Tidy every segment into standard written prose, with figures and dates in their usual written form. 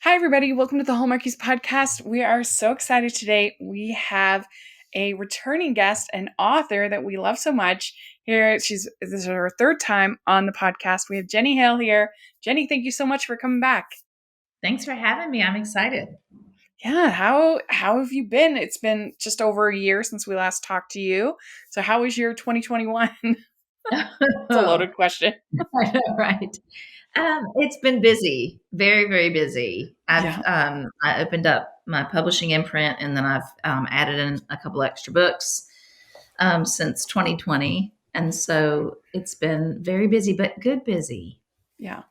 Hi, everybody. Welcome to the Hallmarkies podcast. We are so excited today. We have a returning guest, an author that we love so much. This is her third time on the podcast. We have Jenny Hale here. Jenny, thank you so much for coming back. Thanks for having me. I'm excited. Yeah, how have you been? It's been just over a year since we last talked to you. So how was your 2021? It's a I loaded question. know, right? It's been busy, very, very busy. Yeah. I opened up my publishing imprint, and then I've added in a couple extra books since 2020, and so it's been very busy, but good busy. Yeah.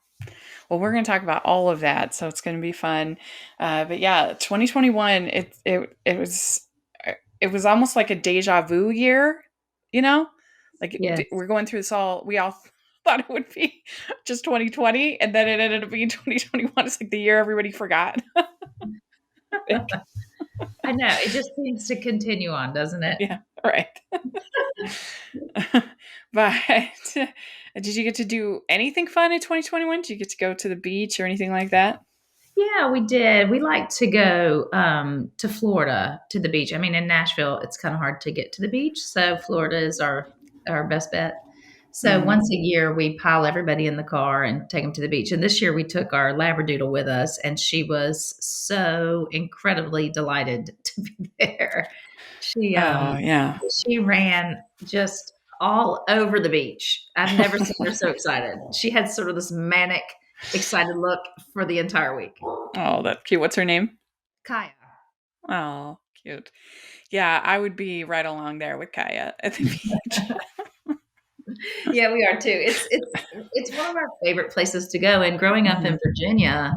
Well, we're going to talk about all of that, so it's going to be fun. But yeah, 2021, it was almost like a deja vu year, you know? Yes. We're going through this all. We all thought it would be just 2020, and then it ended up being 2021. It's like the year everybody forgot. I know. It just seems to continue on, doesn't it? Yeah, right. But did you get to do anything fun in 2021? Did you get to go to the beach or anything like that? Yeah, we did. We like to go to Florida to the beach. I mean, in Nashville, it's kind of hard to get to the beach, so Florida is our best bet. So Mm. once a year, we pile everybody in the car and take them to the beach. And this year, we took our Labradoodle with us, and she was so incredibly delighted to be there. She Oh, yeah. she ran just all over the beach. I've never seen her so excited. She had sort of this manic, excited look for the entire week. Oh, that's cute. What's her name? Kaya. Oh, cute. Yeah, I would be right along there with Kaya at the beach. Yeah, we are too. It's one of our favorite places to go. And growing up in Mhm. Virginia,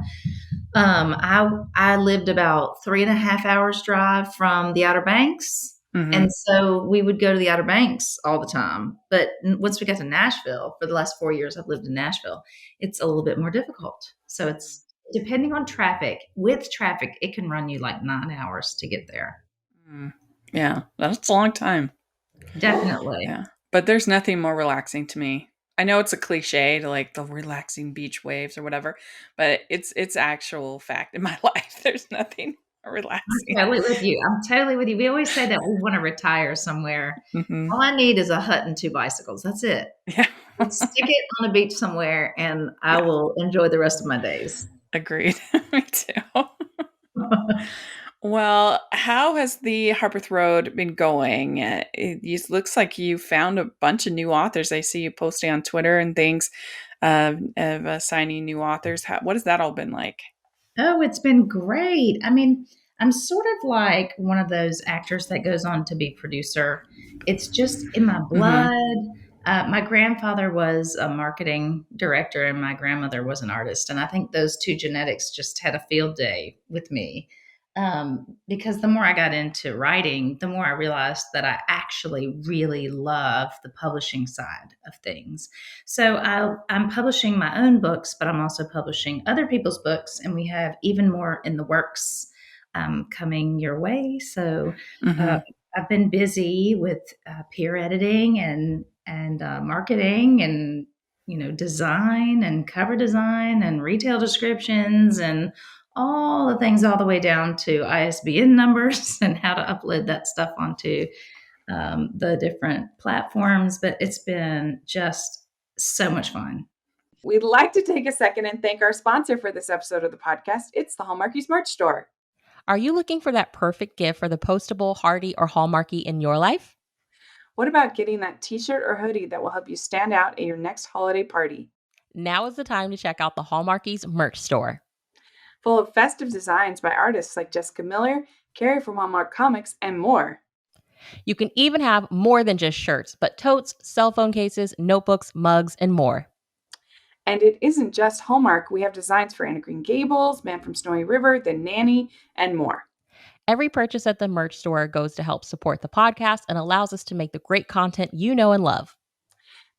I lived about 3.5 hours drive from the Outer Banks, and Mhm. so we would go to the Outer Banks all the time. But once we got to Nashville, for the last 4 years, I've lived in Nashville. It's a little bit more difficult. So it's depending on traffic. With traffic, it can run you like 9 hours to get there. Mm. Yeah, that's a long time. Definitely. Yeah. But there's nothing more relaxing to me. I know it's a cliche to like the relaxing beach waves or whatever, but it's actual fact in my life. There's nothing more relaxing. I'm totally with you. I'm totally with you. We always say that we want to retire somewhere. Mhm. All I need is a hut and two bicycles. That's it. Yeah. Stick it on the beach somewhere, and I Yeah. will enjoy the rest of my days. Agreed. Me too. Well, how has the Harpeth Road been going? Looks like you found a bunch of new authors. I see you posting on Twitter and things of signing new authors. What has that all been like? Oh, it's been great. I mean, I'm sort of like one of those actors that goes on to be producer. It's just in my Hmm. blood. My grandfather was a marketing director, and my grandmother was an artist. And I think those two genetics just had a field day with me. Because the more I got into writing, the more I realized that I actually really love the publishing side of things. So I'm publishing my own books, but I'm also publishing other people's books, and we have even more in the works coming your way. So uh, Hmm. I've been busy with peer editing and marketing and design and cover design and retail descriptions and all the things all the way down to ISBN numbers and how to upload that stuff onto the different platforms. But it's been just so much fun. We'd like to take a second and thank our sponsor for this episode of the podcast. It's the Hallmarkies merch store. Are you looking for that perfect gift for the postable, hardy, or hallmarky in your life? What about getting that t-shirt or hoodie that will help you stand out at your next holiday party? Now is the time to check out the Hallmarkies merch store. Full of festive designs by artists like Jessica Miller, Carrie from Hallmark Comics, and more. You can even have more than just shirts, but totes, cell phone cases, notebooks, mugs, and more. And it isn't just Hallmark. We have designs for Anna Green Gables, Man from Snowy River, The Nanny, and more. Every purchase at the merch store goes to help support the podcast and allows us to make the great content you know and love.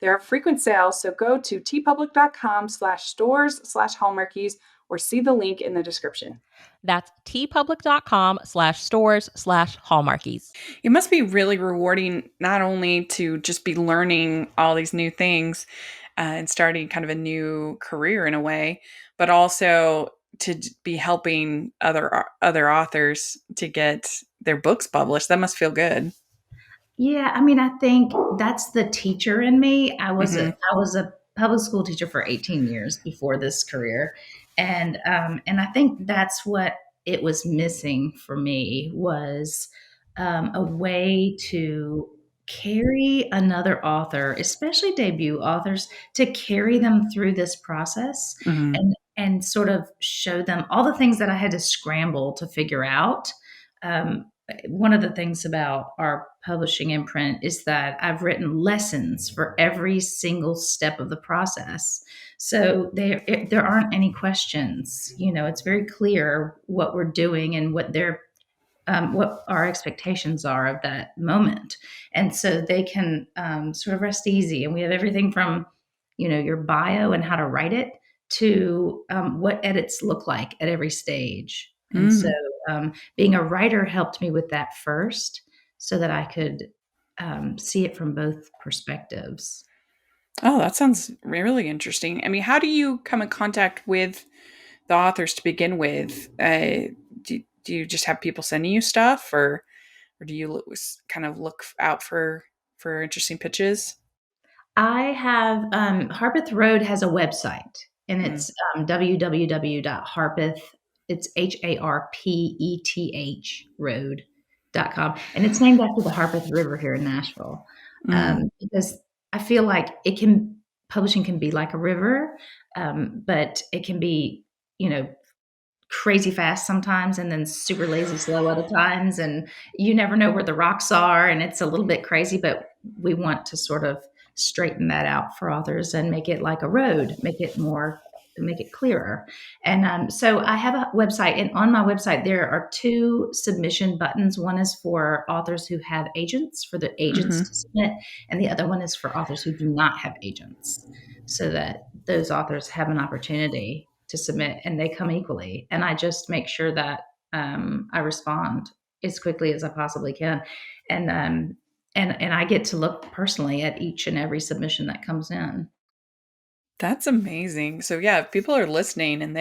There are frequent sales, so go to tpublic.com/stores/hallmarkies or see the link in the description. That's tpublic.com/stores/hallmarkies. It must be really rewarding not only to just be learning all these new things and starting kind of a new career in a way, but also to be helping other authors to get their books published. That must feel good. Yeah, I mean, I think that's the teacher in me. Mm-hmm. I was a public school teacher for 18 years before this career, and I think that's what it was missing for me was a way to carry another author, especially debut authors, to carry them through this process Mm-hmm. and sort of show them all the things that I had to scramble to figure out. One of the things about our publishing imprint is that I've written lessons for every single step of the process. So there aren't any questions. You know, it's very clear what we're doing and what our expectations are of that moment. And so they can sort of rest easy. And we have everything from, you know, your bio and how to write it to what edits look like at every stage. And so being a writer helped me with that first so that I could see it from both perspectives. Oh, that sounds really interesting. I mean, how do you come in contact with the authors to begin with? Do you just have people sending you stuff, or do you kind of look out for interesting pitches? I have Harpeth Road has a website, and Mm. it's www.harpeth. It's HARPETH road.com, and it's named after the Harpeth River here in Nashville. Mm. Because I feel like publishing can be like a river, but it can be, you know, crazy fast sometimes and then super lazy slow other times, and you never know where the rocks are, and it's a little bit crazy, but we want to sort of straighten that out for authors and make it like a road, make it clearer. And so I have a website, and on my website there are two submission buttons. One is for authors who have agents, for the agents Mm-hmm. to submit, and the other one is for authors who do not have agents, so that those authors have an opportunity to submit, and they come equally. And I just make sure that I respond as quickly as I possibly can, and I get to look personally at each and every submission that comes in. That's amazing. So yeah, if people are listening and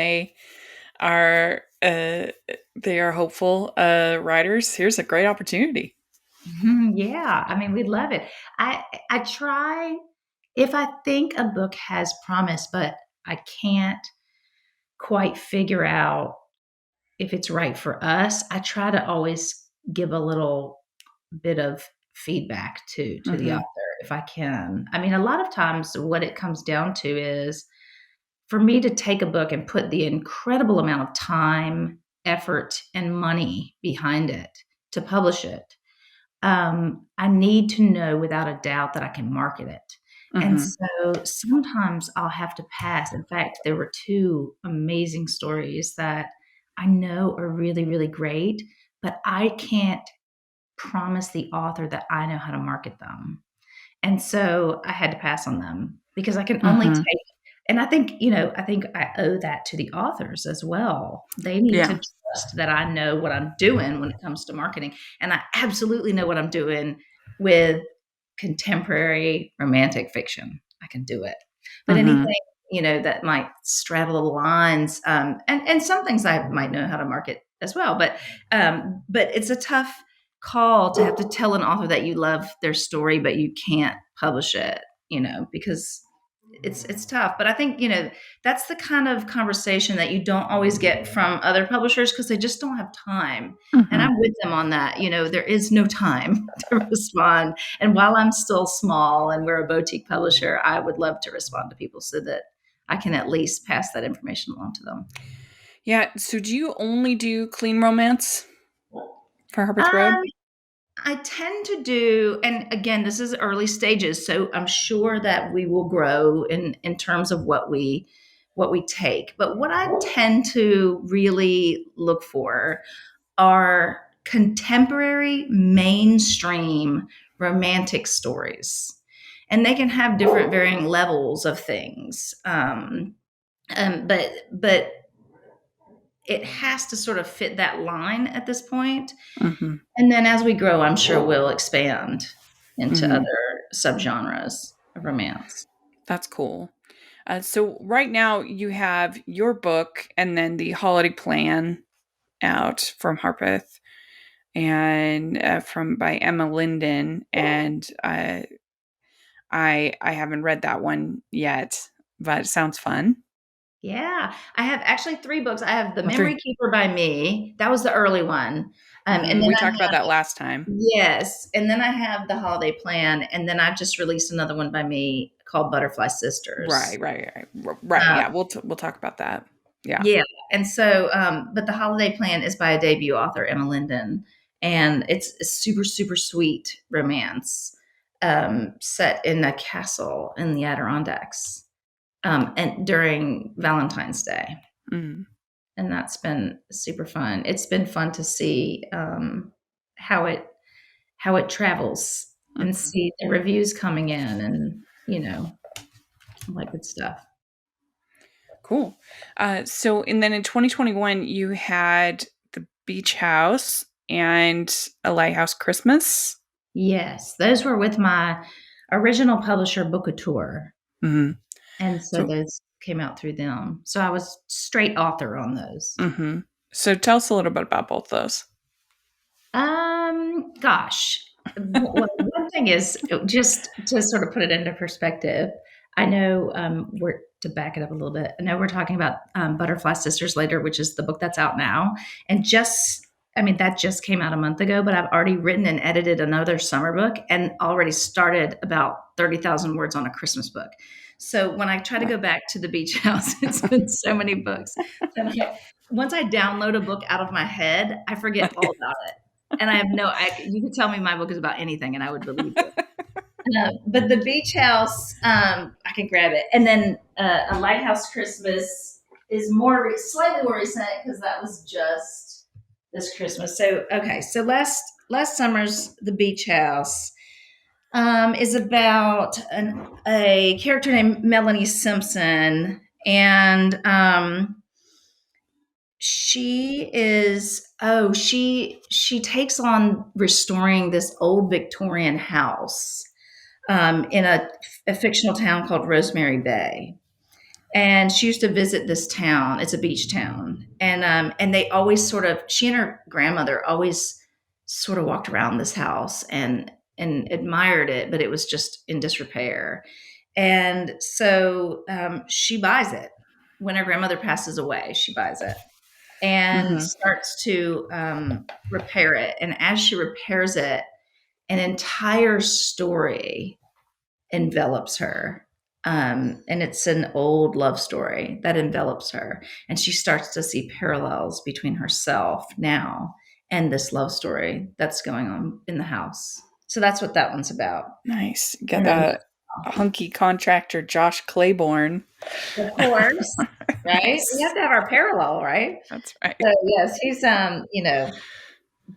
are they are hopeful writers, here's a great opportunity. Yeah, I mean, we love it. I try if I think a book has promise, but I can't quite figure out if it's right for us. I try to always give a little bit of feedback to the Mm-hmm. author if I can. I mean, a lot of times what it comes down to is for me to take a book and put the incredible amount of time, effort, and money behind it to publish it. I need to know without a doubt that I can market it. And Mm-hmm. so sometimes I'll have to pass. In fact, there were two amazing stories that I know are really, really great, but I can't promise the author that I know how to market them. And so I had to pass on them because I can only Mm-hmm. take, and I think, you know, I think I owe that to the authors as well. They need to Yeah. trust that I know what I'm doing when it comes to marketing. And I absolutely know what I'm doing with contemporary romantic fiction. I can do it. But Mm-hmm. anything, you know, that might straddle the lines, and some things I might know how to market as well. But it's a tough call to have to tell an author that you love their story, but you can't publish it, you know, because it's tough. But I think, you know, that's the kind of conversation that you don't always get from other publishers because they just don't have time. And Mm-hmm. I'm with them on that. You know, there is no time to respond. And while I'm still small and we're a boutique publisher, I would love to respond to people so that I can at least pass that information along to them. Yeah. So do you only do clean romance for Harpeth Road? Um, I tend to do, and again, this is early stages, so I'm sure that we will grow in terms of what we take. But what I tend to really look for are contemporary mainstream romantic stories. And they can have different varying levels of things. But it has to sort of fit that line at this point. Mm-hmm. And then as we grow, I'm sure we'll expand into Mm-hmm. other subgenres of romance. That's cool. So right now you have your book and then the holiday plan out from Harpeth and from by Emma Linden, and I haven't read that one yet, but it sounds fun. Yeah, I have actually 3 books. I have The Oh, Memory three. Keeper by me. That was the early one. And then We I talked about have that last time. yes, and then I have The Holiday Plan, and then I just released another one by me called Butterfly Sisters. Right. Um, Yeah, we'll talk about that. Yeah. yeah, and so, but The Holiday Plan is by a debut author, Emma Linden, and it's a super, super sweet romance, set in a castle in the Adirondacks, and during Valentine's Day. Mm. And that's been super fun. It's been fun to see how it travels and Mhm. see the reviews coming in, and all that good stuff. Cool. And then in 2021, you had the Beach House and a Lighthouse Christmas. Yes, those were with my original publisher, Bookouture, Hmm. and so So, those came out through them. So I was straight author on those. hmm so tell us a little bit about both those. Gosh, well, one thing is just to sort of put it into perspective. I know we're to back it up a little bit. I know we're talking about Butterfly Sisters later, which is the book that's out now, and I mean, that just came out a month ago. But I've already written and edited another summer book, and already started about 30,000 words on a Christmas book. So when I try to go back to the Beach House, it's been so many books that once I download a book out of my head, I forget all about it. And I have you could tell me my book is about anything and I would believe you. But the Beach House, I can grab it. And then A Lighthouse Christmas is slightly more recent because that was just this Christmas. So, okay. So last summer's The Beach House is about a character named Melanie Simpson. And she takes on restoring this old Victorian house in a fictional town called Rosemary Bay. And she used to visit this town. It's a beach town, and they always she and her grandmother always sort of walked around this house and admired it, but it was just in disrepair. And so she buys it when her grandmother passes away. She buys it and Hmm. starts to repair it. And as she repairs it, an entire story envelops her. And it's an old love story that envelops her. And she starts to see parallels between herself now and this love story that's going on in the house. So that's what that one's about. Nice. Got And then, that hunky contractor, Josh Claiborne. of course, right? We have Nice. to have our parallel, right? That's right. So yes, he's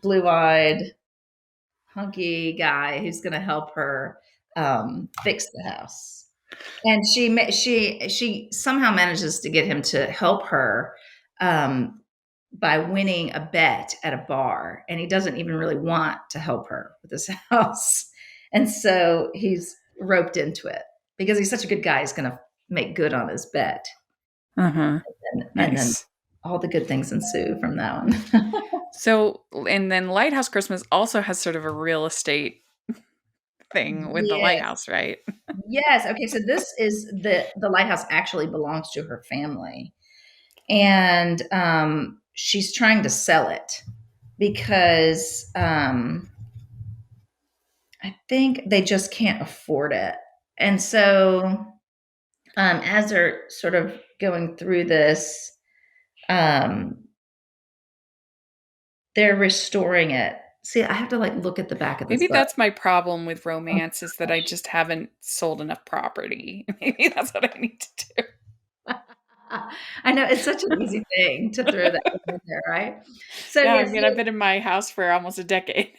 blue-eyed, hunky guy who's going to help her fix the house. And she somehow manages to get him to help her by winning a bet at a bar, and he doesn't even really want to help her with this house. And so he's roped into it because he's such a good guy. He's going to make good on his bet, Uh-huh. and then Nice. all the good things ensue from that one. So, and then Lighthouse Christmas also has sort of a real estate thing with the Yes. lighthouse, right? Yes. Okay. So this is the lighthouse actually belongs to her family, and she's trying to sell it because I think they just can't afford it. And so as they're sort of going through this, um, they're restoring it. See, I have to look at the back of this Maybe book. that's my problem with Oh, romance is that I just haven't sold enough property. Maybe that's what I need to do. I know it's such an easy thing to throw that in there, right? So Yeah, I yes, mean, I've been in my house for almost a decade.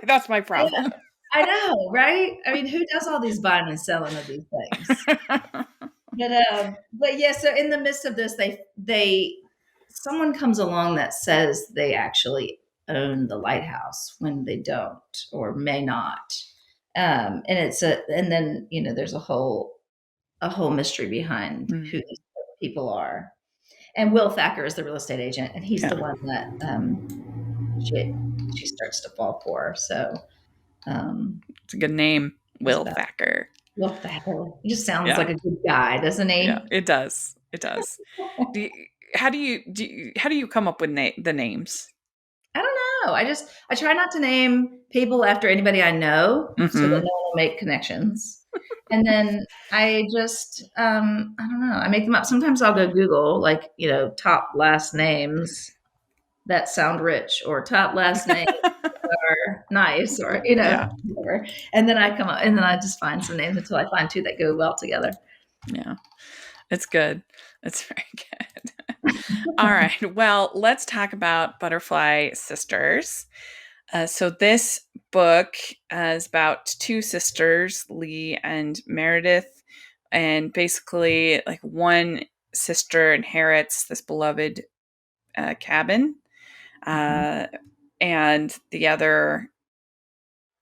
That's my yeah, problem. I know, right? I mean, who does all these buying and selling of these things? But yeah, so in the midst of this, they someone comes along that says they actually own the lighthouse when they don't or may not. And then there's a whole a whole mystery behind Mm. who these people are. And Will Thacker is the real estate agent, and he's Yeah. the one that she starts to fall for. So It's a good name, it's Will about Thacker. Will Thacker. He just sounds Yeah. like a good guy, doesn't Yeah, he? it does. It does. Do you, how do you come up with the names? I don't know. I try not to name people after anybody I know, so that Mm-hmm. no one will make connections. And then I just I don't know. I make them up. Sometimes I'll go Google, like, top last names that sound rich, or top last names are nice, or Yeah. whatever. And then I come up, and then I just find some names until I find two that go well together. Yeah. It's good. It's very good. All right. Well, let's talk about Butterfly Sisters. So this book is about two sisters, Lee and Meredith, and basically, like, one sister inherits this beloved cabin, Mhm. uh, and the other,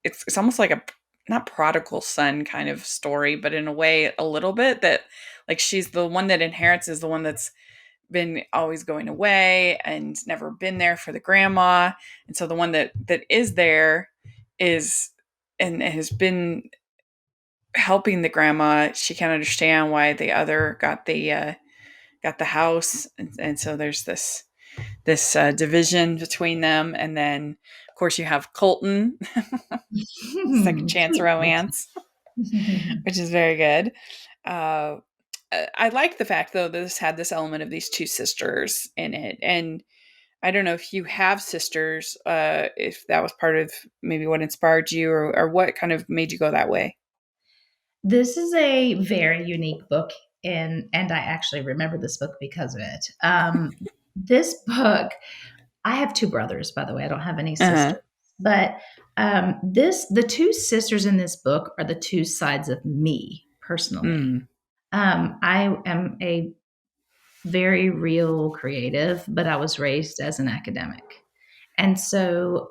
it's almost like a, not prodigal son kind of story, but in a way, a little bit, that, like, she's the one that inherits is the one that's been always going away and never been there for the grandma. And so the one that is there is, and has been helping the grandma. She can't understand why the other got the house. And so there's this division between them. And then of course you have Colton, second chance Sweet. romance, which is very good. uh I like the fact, though, that this had this element of these two sisters in it. And I don't know if you have sisters, if that was part of maybe what inspired you, or what kind of made you go that way. This is a very unique book, and I actually remember this book because of it. This book, I have two brothers, by the way. I don't have any Uh-huh. sisters, but the two sisters in this book are the two sides of me personally. Mm. I am a very real creative, but I was raised as an academic. And so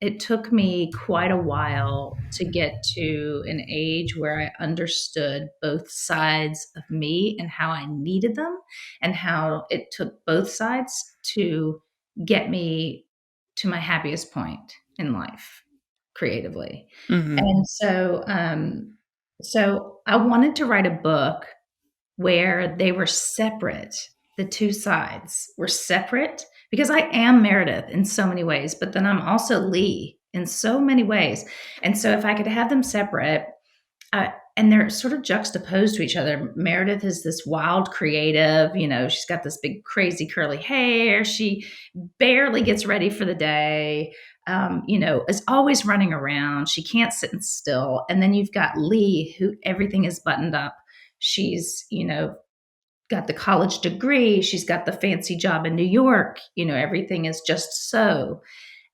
it took me quite a while to get to an age where I understood both sides of me and how I needed them, and how it took both sides to get me to my happiest point in life creatively. Mm-hmm. And so I wanted to write a book where they were separate. The two sides were separate, because I am Meredith in so many ways, but then I'm also Lee in so many ways. And so if I could have them separate, and they're sort of juxtaposed to each other. Meredith is this wild creative, she's got this big, crazy curly hair. She barely gets ready for the day, is always running around. She can't sit still. And then you've got Lee, who everything is buttoned up. She's, got the college degree. She's got the fancy job in New York. Everything is just so.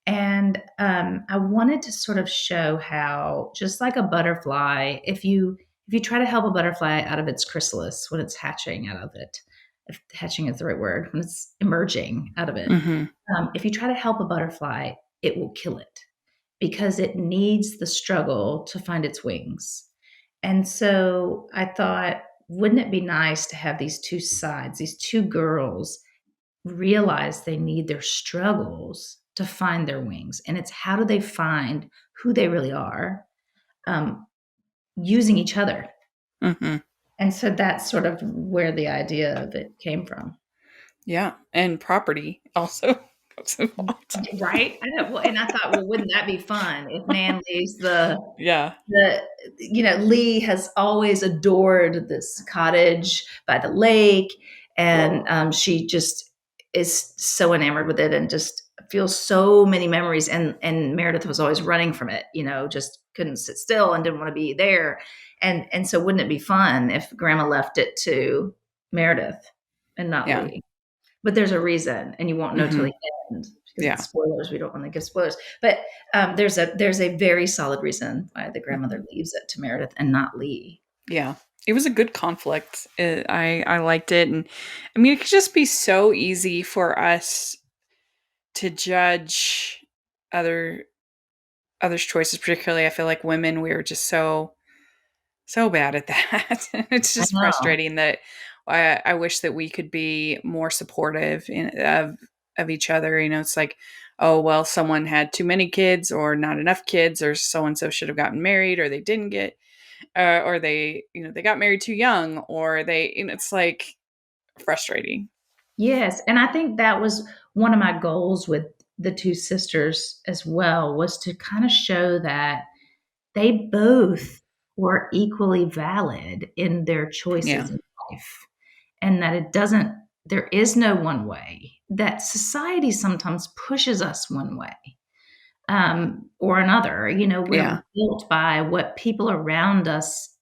And I wanted to sort of show how, just like a butterfly, if you try to help a butterfly out of its chrysalis when it's hatching out of it, if hatching is the right word, when it's emerging out of it, Mm-hmm. if you try to help a butterfly, it will kill it, because it needs the struggle to find its wings. And so I thought, wouldn't it be nice to have these two sides, these two girls realize they need their struggles to find their wings? And it's, how do they find who they really are, um, using each other? Mm-hmm. And so that's sort of where the idea of it came from. Yeah, and property also goes involved. Right? I know. Well, and I thought, well, wouldn't that be fun if Nan leaves Yeah. Lee has always adored this cottage by the lake, and she just is so enamored with it, and just feels so many memories. And Meredith was always running from it, just couldn't sit still and didn't want to be there. And so, wouldn't it be fun if Grandma left it to Meredith and not Yeah. Lee? But there's a reason, and you won't know till Mm-hmm. the end, because Yeah. it's spoilers. We don't want to give spoilers, but there's a very solid reason why the grandmother leaves it to Meredith and not Lee. Yeah. It was a good conflict. I liked it. And I mean, it could just be so easy for us to judge other others' choices. Particularly, I feel like women, we were just so So bad at that. It's I just know. frustrating that I wish that we could be more supportive of each other. It's like, oh, well, someone had too many kids or not enough kids, or so and so should have gotten married, or they didn't get, or they got married too young, or it's like frustrating. Yes, and I think that was one of my goals with the two sisters as well, was to kind of show that they both were equally valid in their Yeah. choices in life, and that there is no one way, that society sometimes pushes us one way, or another. We're Yeah. built by what people around us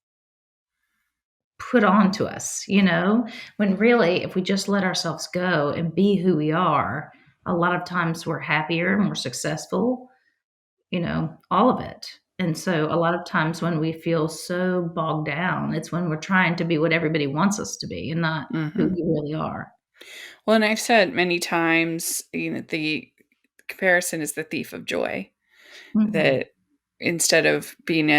put onto us, when really, if we just let ourselves go and be who we are, a lot of times we're happier, more successful, all of it. And so a lot of times when we feel so bogged down, it's when we're trying to be what everybody wants us to be and not who Hmm. we really are. Well, and I've said many times, the comparison is the thief of joy. Mhm. That instead of being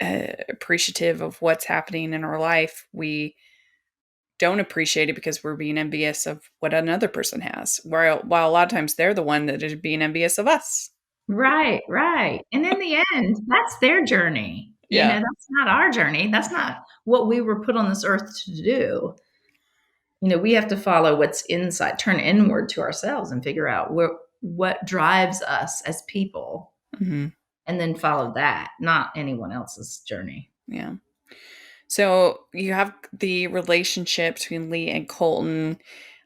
appreciative of what's happening in our life, we don't appreciate it because we're being envious of what another person has. While a lot of times they're the one that is being envious of us. Right, right. And in the end, that's their journey. Yeah. That's not our journey. That's not what we were put on this earth to do. We have to follow what's inside, turn inward to ourselves and figure out what drives us as people, Hmm. and then follow that, not anyone else's journey. Yeah. So you have the relationship between Lee and Colton.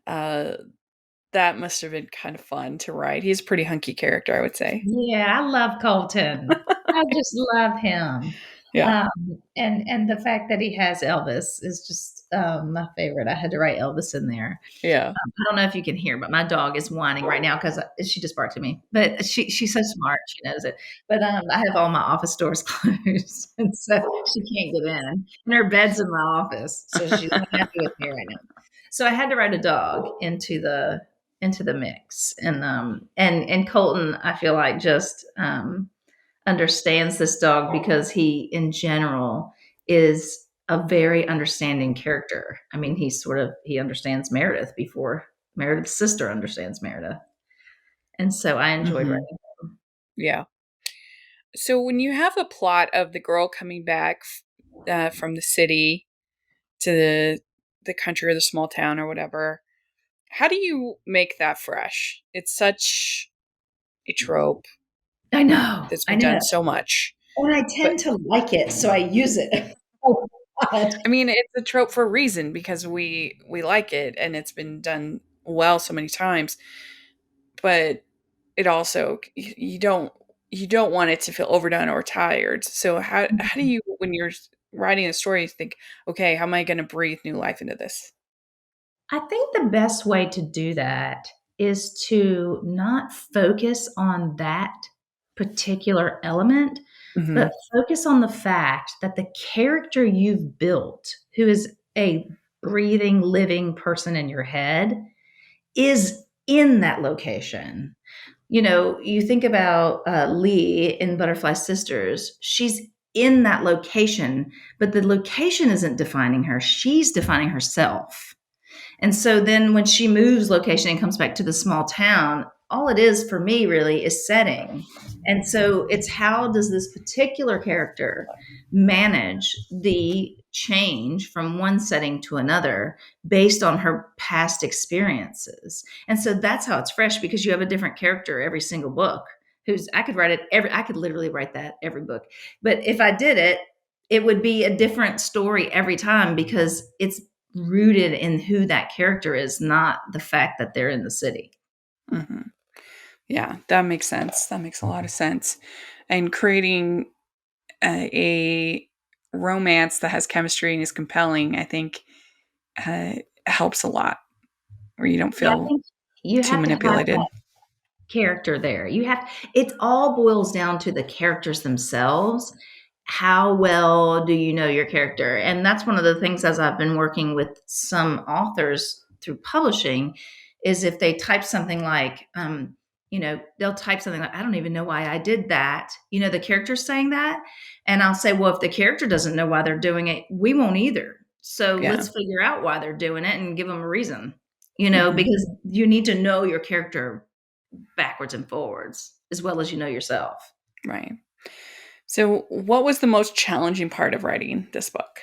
Uh, that must have been kind of fun to write. He's a pretty hunky character, I would say. Yeah, I love Colton. I just love him. Yeah. And the fact that he has Elvis is just my favorite. I had to write Elvis in there. Yeah. I don't know if you can hear, but my dog is whining right now because she just barked at me. But she's so smart, she knows it. But I have all my office doors closed, and so she can't get in. And her bed's in my office, so she's not happy with me right now. So I had to write a dog into the mix, and Colton, I feel like, just understands this dog because he, in general, is a very understanding character. I mean, he understands Meredith before Meredith's sister understands Meredith. And so I enjoyed Hmm. writing. Yeah. So when you have a plot of the girl coming back from the city to the country or the small town or whatever, how do you make that fresh? It's such a trope I know, that's I been know. done so much. And I But tend to like it, so I use it. Oh, God. I mean, it's a trope for a reason because we like it and it's been done well so many times. But it also you don't want it to feel overdone or tired. So how do you, when you're writing a story, think, okay, how am I going to breathe new life into this? I think the best way to do that is to not focus on that particular element, but Hmm. focus on the fact that the character you've built, who is a breathing, living person in your head, is in that location. You think about Lee in Butterfly Sisters. She's in that location, but the location isn't defining her. She's defining herself. And so then when she moves location and comes back to the small town, all it is for me really is setting. And so it's, how does this particular character manage the change from one setting to another based on her past experiences? And so that's how it's fresh, because you have a different character every single book. I could literally write that every book. But if I did it, it would be a different story every time, because it's rooted in who that character is, not the fact that they're in the city. Hmm. Yeah, that makes sense. That makes a lot of sense. And creating a romance that has chemistry and is compelling, I think, uh, helps a lot, where you don't Yeah, I feel think you too have to have that manipulated. character there. It all boils down to the characters themselves. How well do you know your character? And that's one of the things, as I've been working with some authors through publishing, is if they type something like, they'll type something like, I don't even know why I did that. The character's saying that. And I'll say, well, if the character doesn't know why they're doing it, we won't either. So let's figure out why they're doing it and give them a reason, because you need to know your character backwards and forwards as well as yourself. Right. So what was the most challenging part of writing this book?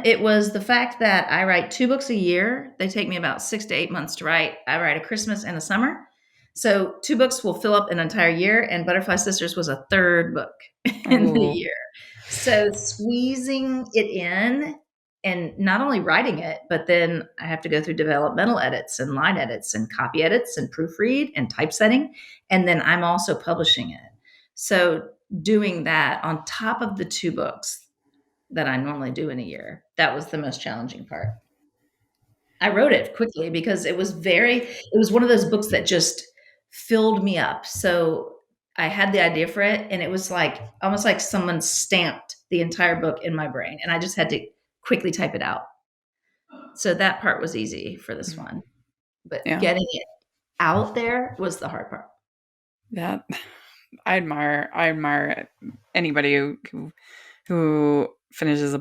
It was the fact that I write 2 books a year. They take me about 6 to 8 months to write. I write a Christmas and a summer. So 2 books will fill up an entire year, and Butterfly Sisters was a 3rd book in the year. So squeezing it in and not only writing it, but then I have to go through developmental edits and line edits and copy edits and proofread and typesetting. And then I'm also publishing it. So doing that on top of the 2 books that I normally do in a year, that was the most challenging part. I wrote it quickly because it was one of those books that just filled me up. So I had the idea for it, and it was almost like someone stamped the entire book in my brain, and I just had to quickly type it out. So that part was easy for this one, but getting it out there was the hard part. That I admire anybody who finishes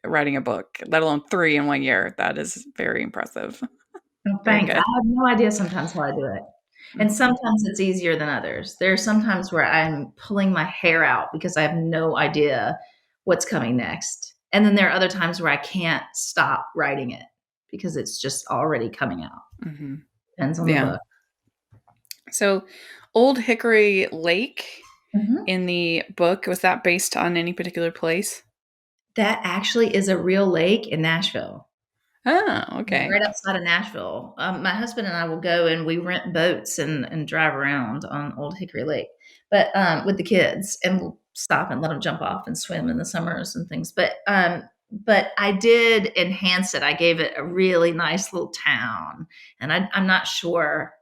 writing a book, let alone 3 in 1 year. That is very impressive. Oh, thanks. I have no idea sometimes how I do it. And sometimes it's easier than others. There are some times where I'm pulling my hair out because I have no idea what's coming next. And then there are other times where I can't stop writing it because it's just already coming out. Mm-hmm. Depends on the book. So Old Hickory Lake in the book, was that based on any particular place? That actually is a real lake in Nashville. Oh, okay. Right outside of Nashville. My husband and I will go and we rent boats and drive around on Old Hickory Lake, but with the kids, and we'll stop and let them jump off and swim in the summers and things. But I did enhance it. I gave it a really nice little town, and I'm not sure.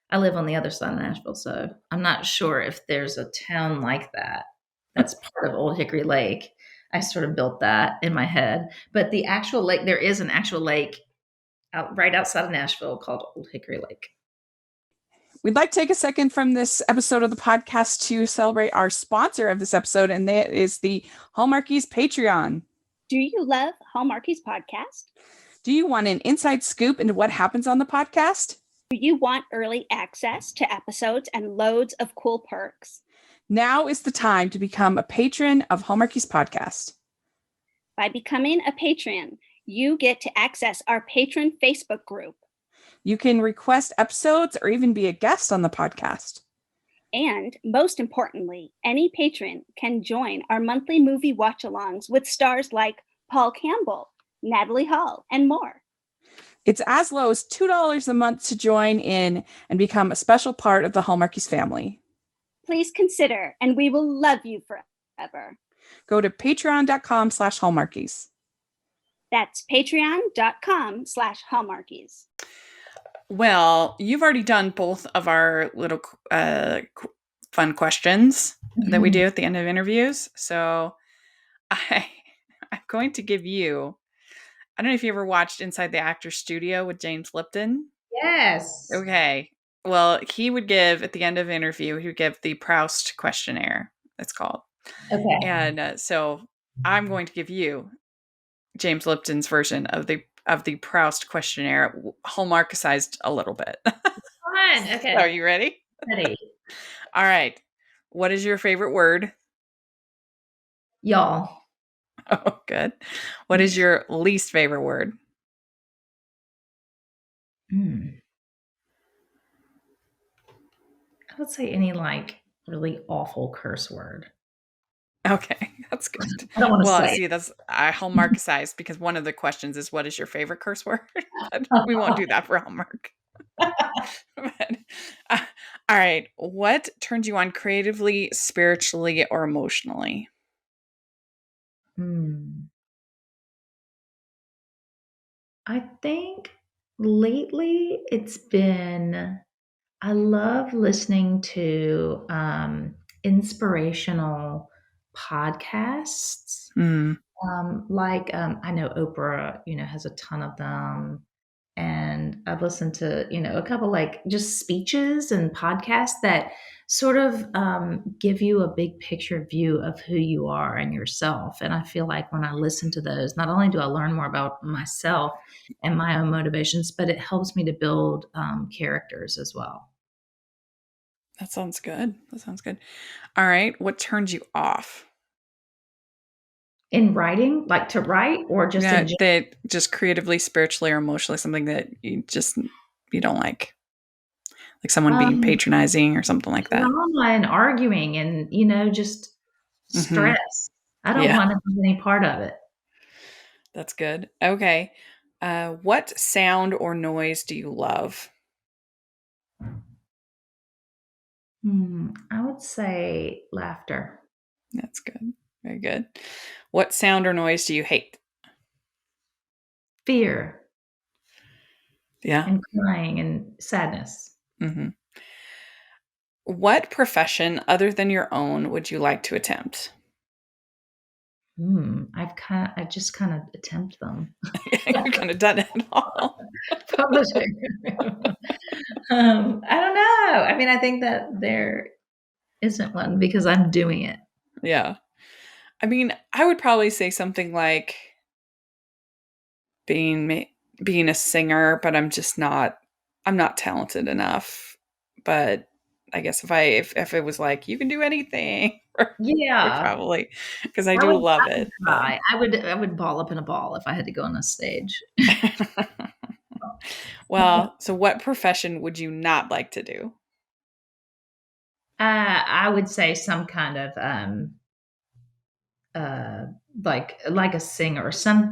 I live on the other side of Nashville, so I'm not sure if there's a town like that that's part of Old Hickory Lake. I sort of built that in my head. But the actual lake, there is an actual lake right outside of Nashville called Old Hickory Lake. We'd like to take a second from this episode of the podcast to celebrate our sponsor of this episode, and that is the Hallmarkies Patreon. Do you love Hallmarkies podcast? Do you want an inside scoop into what happens on the podcast? Do you want early access to episodes and loads of cool perks? Now is the time to become a patron of Hallmarkies Podcast. By becoming a patron, you get to access our patron Facebook group. You can request episodes or even be a guest on the podcast. And most importantly, any patron can join our monthly movie watch-alongs with stars like Paul Campbell, Natalie Hall, and more. It's as low as $2 a month to join in and become a special part of the Hallmarkies family. Please consider, and we will love you forever. Go to patreon.com/Hallmarkies. That's patreon.com/Hallmarkies. Well, you've already done both of our little fun questions that we do at the end of interviews. So I'm going to give you, I don't know if you ever watched Inside the Actor's Studio with James Lipton. Yes. Okay. Well, he would give, at the end of the interview, he would give the Proust questionnaire, it's called. Okay. And so I'm going to give you James Lipton's version of the Proust questionnaire, Hallmarkicized a little bit. Fun. Okay. Are you ready? Ready. All right. What is your favorite word? Y'all. Oh, good. What is your least favorite word? I would say any really awful curse word. Okay, that's good. I don't want to say. See, that's Hallmarkicized because one of the questions is, what is your favorite curse word? But we won't do that for Hallmark. But, all right. What turns you on creatively, spiritually, or emotionally? I think lately it's been, I love listening to inspirational podcasts. I know Oprah, has a ton of them. And I've listened to, a couple like just speeches and podcasts that sort of give you a big picture view of who you are and yourself. And I feel like when I listen to those, not only do I learn more about myself and my own motivations, but it helps me to build characters as well. That sounds good. All right. What turns you off? In writing, like to write, or just in Yeah, general? that just creatively, spiritually, or emotionally, something that you don't like someone being Um, patronizing or something like that. Drama and arguing and, just Mm-hmm. stress. I don't Yeah, want to have any part of it. that's good. Okay. What sound or noise do you love? I would say laughter. That's good. Very good. What sound or noise do you hate? Fear Yeah. and crying and sadness. Mm-hmm. What profession other than your own would you like to attempt? I just kind of attempt them. You've kind of done it all. Publishing. I don't know. I mean, I think that there isn't one because I'm doing it. Yeah. I mean, I would probably say something like being a singer, but I'm not talented enough. But I guess if it was like you can do anything, would Yeah, probably, because I I do would, love I would it. But try. I would ball up in a ball if I had to go on a stage. well, so what profession would you not like to do? I would say some kind of uh like a singer or some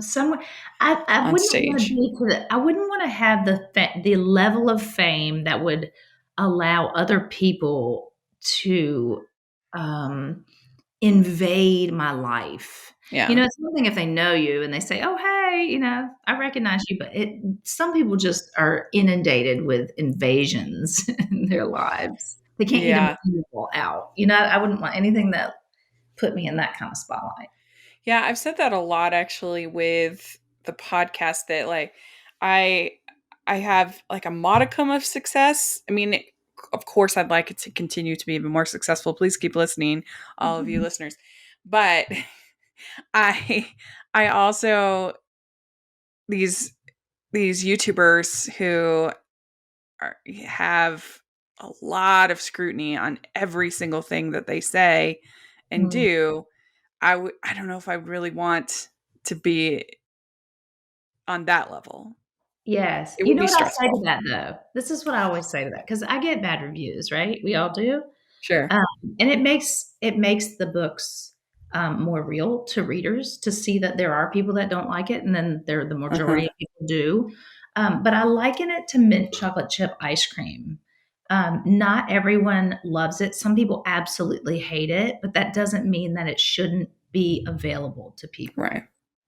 I On wouldn't want to stage? be I wouldn't want to have the level of fame that would allow other people to um invade my life. Yeah. It's one thing if they know you and they say, "Oh, hey, I recognize you," but some people just are inundated with invasions in their lives. They can't even Yeah. people out. I wouldn't want anything that put me in that kind of spotlight. Yeah, I've said that a lot actually with the podcast that I I have like a modicum of success. I mean, of course I'd like it to continue to be even more successful. Please keep listening, all of you listeners. But I I also these these YouTubers who have a lot of scrutiny on every single thing that they say and Mm. do. I don't know if I really want to be on that level. Yes. It You would know be what I say to stressful. that, though? This is what I always say to that because I get bad reviews, right? We all do. Sure. Um, and it makes the books more real to readers to see that there are people that don't like it, and then the Uh-huh. majority of people do. But I liken it to mint chocolate chip ice cream. Not everyone loves it. Some people absolutely hate it, but that doesn't mean that it shouldn't be available to people. Right.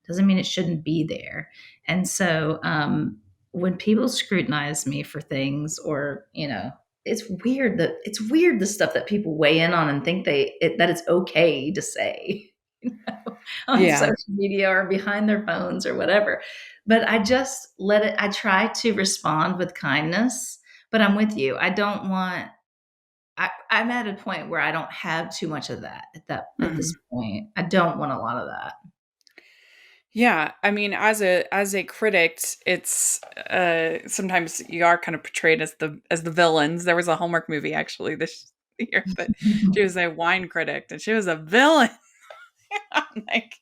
Doesn't mean it shouldn't be there. And so when people scrutinize me for things, or it's weird the stuff that people weigh in on and think that it's okay to say, on Yeah. social media or behind their phones or whatever. But I just let it. I try to respond with kindness. But I'm with you. I don't want. I'm at a point where I don't have too much of that at this Mhm. point. I don't want a lot of that. Yeah, I mean, as a critic, it's sometimes you are kind of portrayed as the villains. There was a Hallmark movie actually this year that she was a wine critic and she was a villain. I'm like,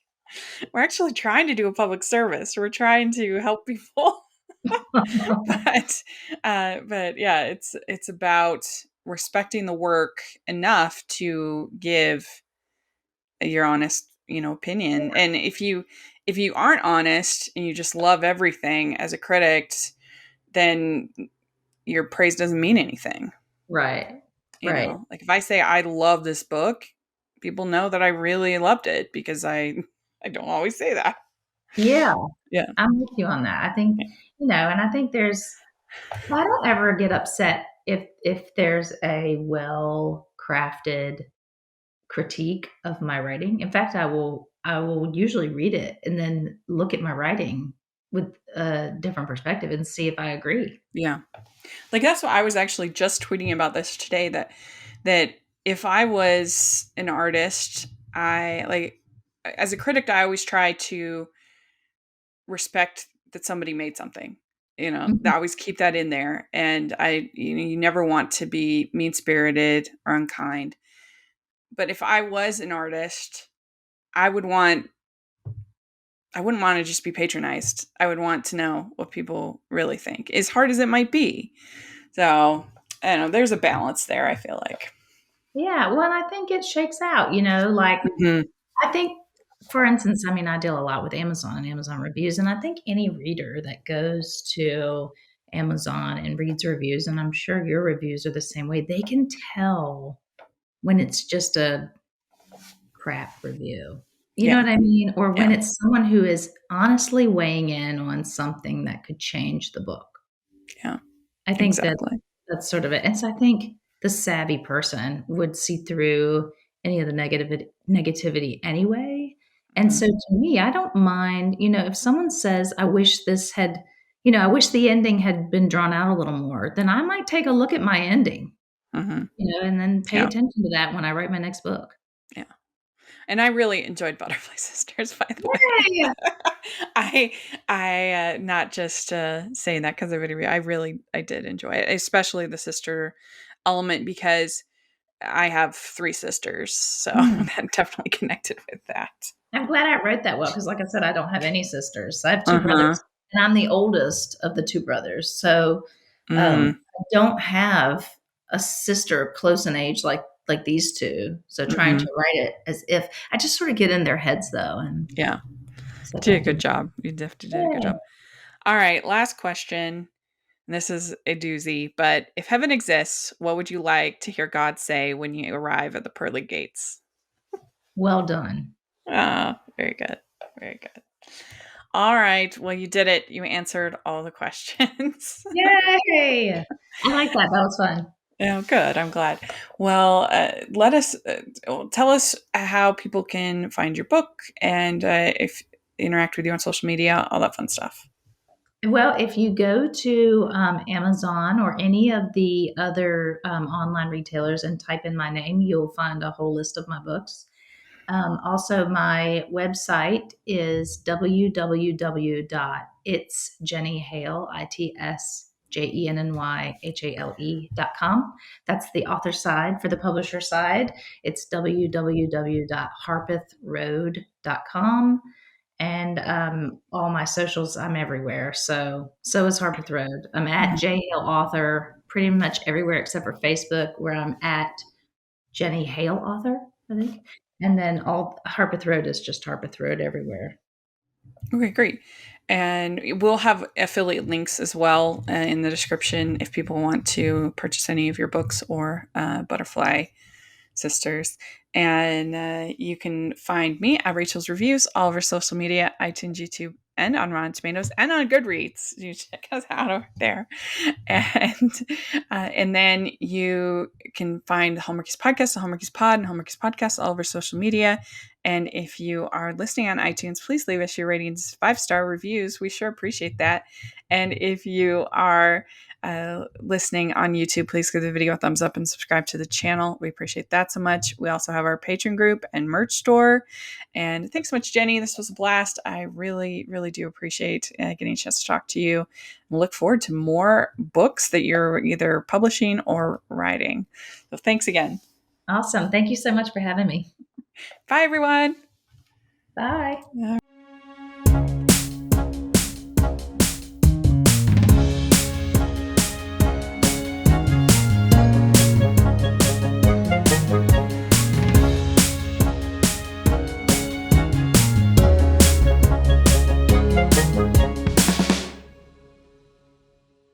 we're actually trying to do a public service. We're trying to help people. But yeah, it's about respecting the work enough to give your honest, opinion. And if you aren't honest and you just love everything as a critic, then your praise doesn't mean anything. Right. Right. Like if I say I love this book, people know that I really loved it because I don't always say that. Yeah, Yeah. I'm with you on that. I think, and I think I don't ever get upset if there's a well-crafted critique of my writing. In fact, I will usually read it and then look at my writing with a different perspective and see if I agree. Yeah. Like that's what I was actually just tweeting about this today, that if I was an artist, I like as a critic, I always try to respect that somebody made something. I Mhm. always keep that in there, and you never want to be mean spirited or unkind. But if I was an artist, I would want I wouldn't want to just be patronized. I would want to know what people really think, as hard as it might be. So I don't know. There's a balance there, I feel like. Yeah, well, and I think it shakes out, like Mhm. I think, for instance, I mean, I deal a lot with Amazon and Amazon reviews, and I think any reader that goes to Amazon and reads reviews, and I'm sure your reviews are the same way, they can tell when it's just a crap review. You know Yeah. what I mean? Or when Yeah. it's someone who is honestly weighing in on something that could change the book. Yeah. I think Exactly. that's sort of it. And so I think the savvy person would see through any of the negativity anyway. And Mhm. so to me, I don't mind, if someone says, I wish this had, I wish the ending had been drawn out a little more, then I might take a look at my ending, Mhm. and then pay Yeah. attention to that when I write my next book. Yeah. And I really enjoyed Butterfly Sisters, by the Yay! way. I not just saying that because I did enjoy it, especially the sister element, because I have 3 sisters, so Mm. that definitely connected with that. I'm glad I wrote that well because, like I said, I don't have any sisters. I have 2 Uh-huh. brothers, and I'm the oldest of the 2 brothers. So, Mm. I don't have a sister close in age like these 2. So trying Mhm. to write it as if I just sort of get in their heads, though, and Yeah. so Did a thank good you. job. You definitely did a good Yay. job. All right, last question. And this is a doozy, but if heaven exists, what would you like to hear God say when you arrive at the pearly gates? Well done. Ah, very good. Very good. All right. Well, you did it. You answered all the questions. Yay! I like that. That was fun. Oh, good. I'm glad. Well, tell us how people can find your book and if interact with you on social media, all that fun stuff. Well, if you go to Amazon or any of the other online retailers and type in my name, you'll find a whole list of my books. Also, my website is www.itsjennyhale.com. That's the author side. For the publisher side, it's www.harpethroad.com. And all my socials, I'm everywhere. So is Harpeth Road. I'm at J Hale Author pretty much everywhere except for Facebook, where I'm at Jenny Hale Author, I think. And then all Harpeth Road is just Harpeth Road everywhere. Okay, great. And we'll have affiliate links as well in the description if people want to purchase any of your books or Butterfly Sisters. And you can find me at Rachel's Reviews, all over social media, iTunes, YouTube, and on Rotten Tomatoes, and on Goodreads. You check us out over there. And then you can find the Hallmarkies Podcast, the Hallmarkies Pod, and Hallmarkies Podcast all over social media. And if you are listening on iTunes, please leave us your ratings, 5-star reviews. We sure appreciate that. And if you are listening on YouTube, please give the video a thumbs up and subscribe to the channel. We appreciate that so much. We also have our Patreon group and merch store. And thanks so much, Jenny. This was a blast. I really, really do appreciate getting a chance to talk to you. And look forward to more books that you're either publishing or writing. So thanks again. Awesome. Thank you so much for having me. Bye, everyone. Bye.